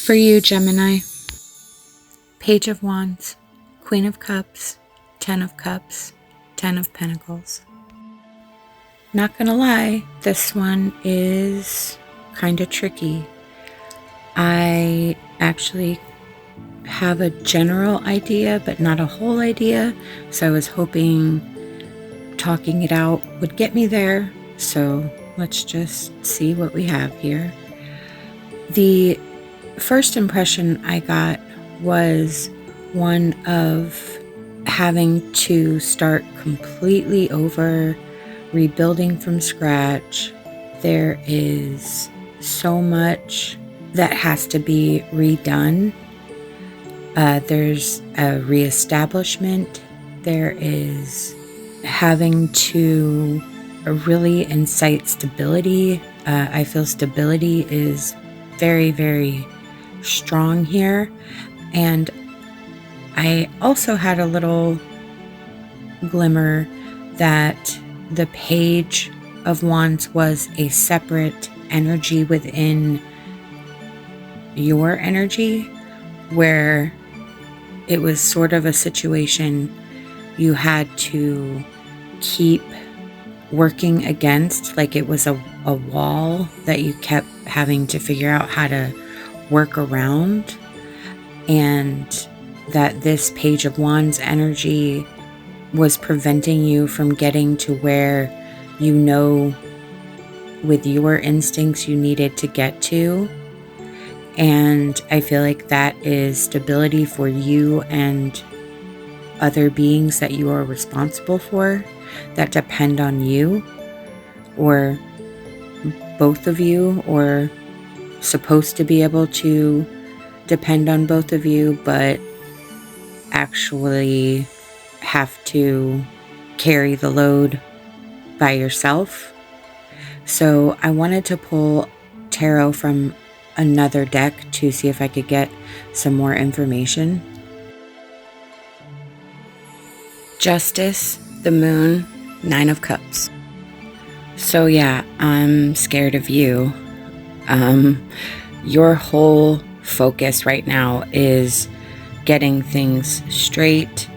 For you, Gemini, Page of Wands, Queen of Cups, 10 of Cups, 10 of Pentacles. Not gonna lie, this one is kind of tricky. I actually have a general idea, but not a whole idea. So I was hoping talking it out would get me there. So let's just see what we have here. The first impression I got was one of having to start completely over, rebuilding from scratch. There is so much that has to be redone. There's a reestablishment. There is having to really incite stability. I feel stability is very, very strong here. And I also had a little glimmer that the Page of Wands was a separate energy within your energy, where it was sort of a situation you had to keep working against, like it was a wall that you kept having to figure out how to work around, and that this Page of Wands energy was preventing you from getting to where you know with your instincts you needed to get to. And I feel like that is stability for you and other beings that you are responsible for, that depend on you, or both of you, or supposed to be able to depend on both of you, but actually have to carry the load by yourself. So I wanted to pull tarot from another deck to see if I could get some more information. Justice, the Moon, 9 of Cups. So yeah, I'm scared of you. Your whole focus right now is getting things straight,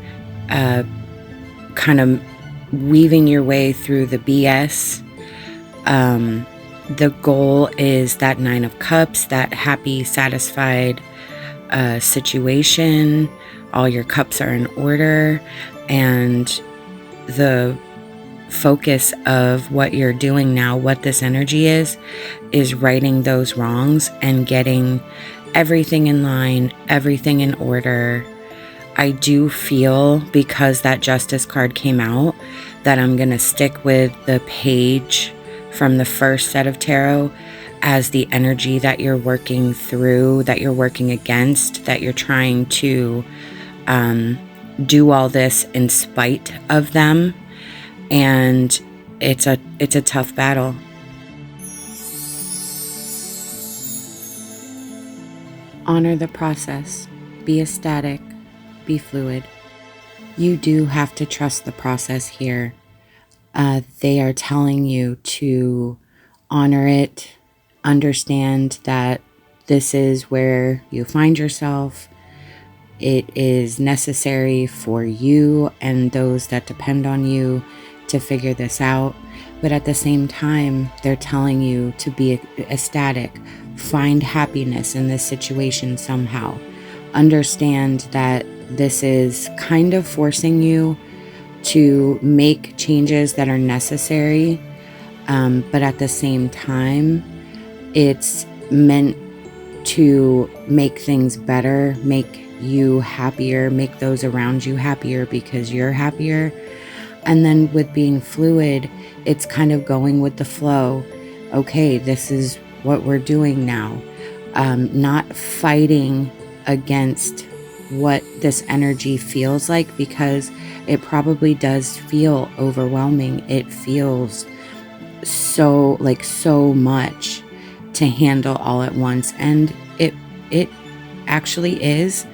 kind of weaving your way through the BS. The goal is that 9 of Cups, that happy, satisfied situation. All your cups are in order, and the focus of what you're doing now, what this energy is righting those wrongs and getting everything in line, everything in order. I do feel, because that Justice card came out, that I'm going to stick with the Page from the first set of tarot as the energy that you're working through, that you're working against, that you're trying to do all this in spite of them. And it's a tough battle. Honor the process. Be ecstatic. Be fluid. You do have to trust the process here. They are telling you to honor it, understand that this is where you find yourself. It is necessary for you and those that depend on you to figure this out. But at the same time, they're telling you to be ecstatic, find happiness in this situation somehow. Understand that this is kind of forcing you to make changes that are necessary, but at the same time, it's meant to make things better, make you happier, make those around you happier because you're happier. And then with being fluid, it's kind of going with the flow. Okay, this is what we're doing now. Not fighting against what this energy feels like, because it probably does feel overwhelming. It feels so much to handle all at once, and it actually is,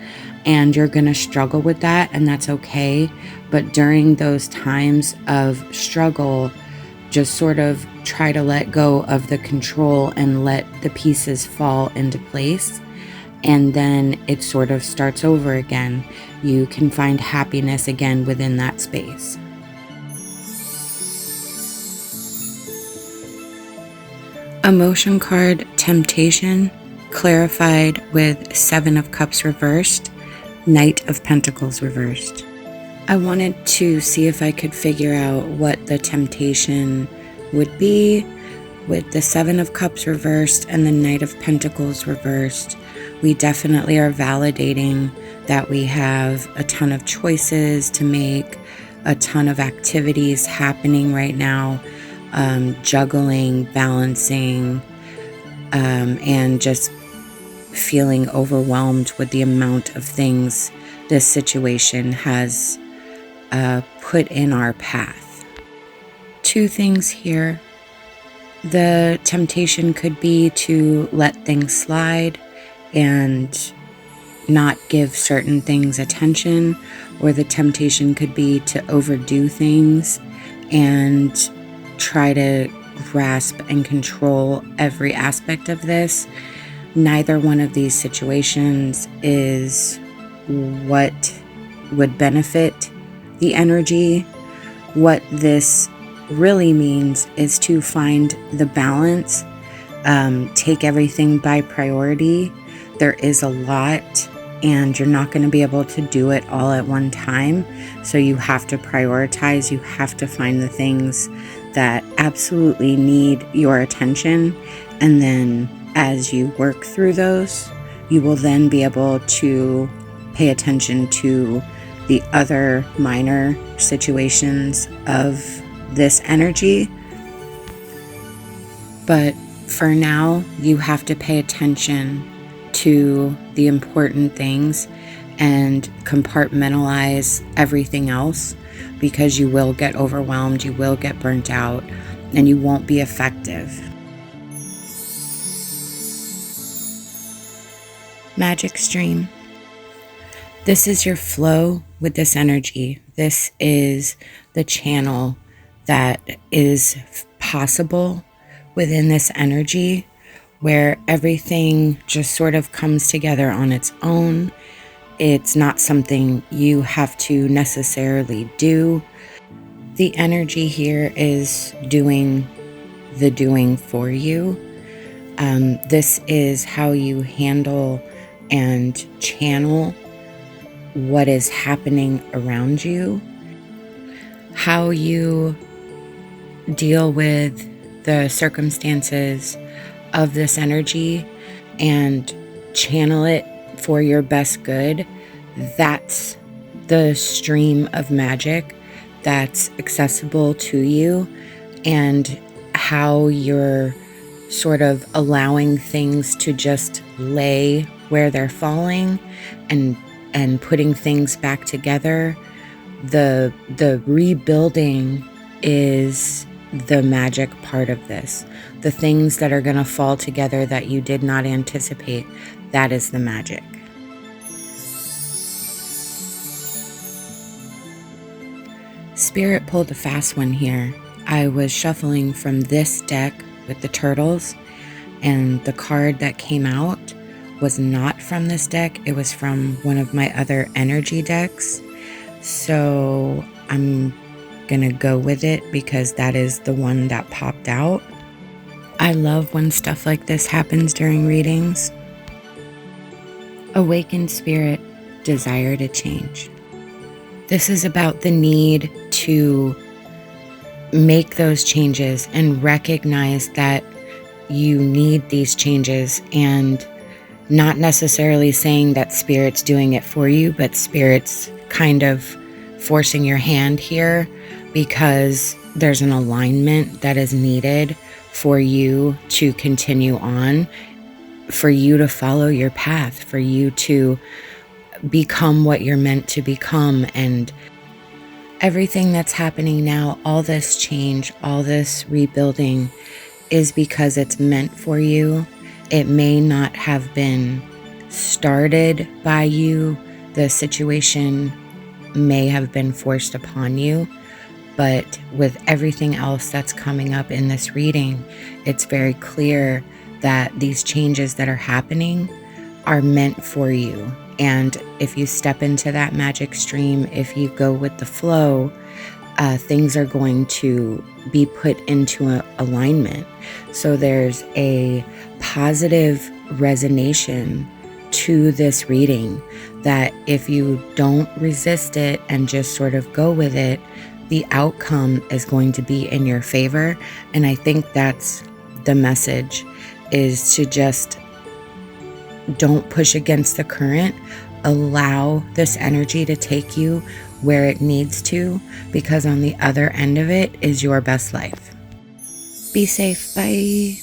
and you're gonna struggle with that, and that's okay. But during those times of struggle, just sort of try to let go of the control and let the pieces fall into place, and then it sort of starts over again. You can find happiness again within that space. Emotion card Temptation, clarified with 7 of Cups reversed, Knight of Pentacles reversed. I wanted to see if I could figure out what the temptation would be with the 7 of Cups reversed and the Knight of Pentacles reversed. We definitely are validating that we have a ton of choices to make, a ton of activities happening right now, juggling, balancing, and just feeling overwhelmed with the amount of things this situation has put in our path. 2 things here. The temptation could be to let things slide and not give certain things attention, or the temptation could be to overdo things and try to grasp and control every aspect of this. Neither one of these situations is what would benefit the energy. What this really means is to find the balance, take everything by priority. There is a lot, and you're not going to be able to do it all at one time. So you have to prioritize. You have to find the things that absolutely need your attention. And then as you work through those, you will then be able to pay attention to the other minor situations of this energy. But for now, you have to pay attention to the important things and compartmentalize everything else, because you will get overwhelmed, you will get burnt out, and you won't be effective. Magic Stream. This is your flow with this energy. This is the channel that is possible within this energy, where everything just sort of comes together on its own. It's not something you have to necessarily do. The energy here is doing the doing for you. This is how you handle and channel what is happening around you, how you deal with the circumstances of this energy and channel it for your best good. That's the stream of magic that's accessible to you, and how you're sort of allowing things to just lay where they're falling and putting things back together. The rebuilding is the magic part of this. The things that are going to fall together that you did not anticipate, that is the magic. Spirit pulled a fast one here. I was shuffling from this deck with the turtles, and the card that came out was not from this deck. It was from one of my other energy decks. So I'm gonna go with it because that is the one that popped out. I love when stuff like this happens during readings. Awakened Spirit, desire to change. This is about the need to make those changes and recognize that you need these changes, and not necessarily saying that Spirit's doing it for you, but Spirit's kind of forcing your hand here because there's an alignment that is needed for you to continue on, for you to follow your path, for you to become what you're meant to become. And everything that's happening now, all this change, all this rebuilding, is because it's meant for you. It may not have been started by you. The situation may have been forced upon you. But with everything else that's coming up in this reading, it's very clear that these changes that are happening are meant for you. And if you step into that magic stream, if you go with the flow, things are going to be put into alignment. So there's a positive resonation to this reading that if you don't resist it and just sort of go with it, the outcome is going to be in your favor. And I think that's the message, is to just don't push against the current. Allow this energy to take you where it needs to, because on the other end of it is your best life. Be safe. Bye.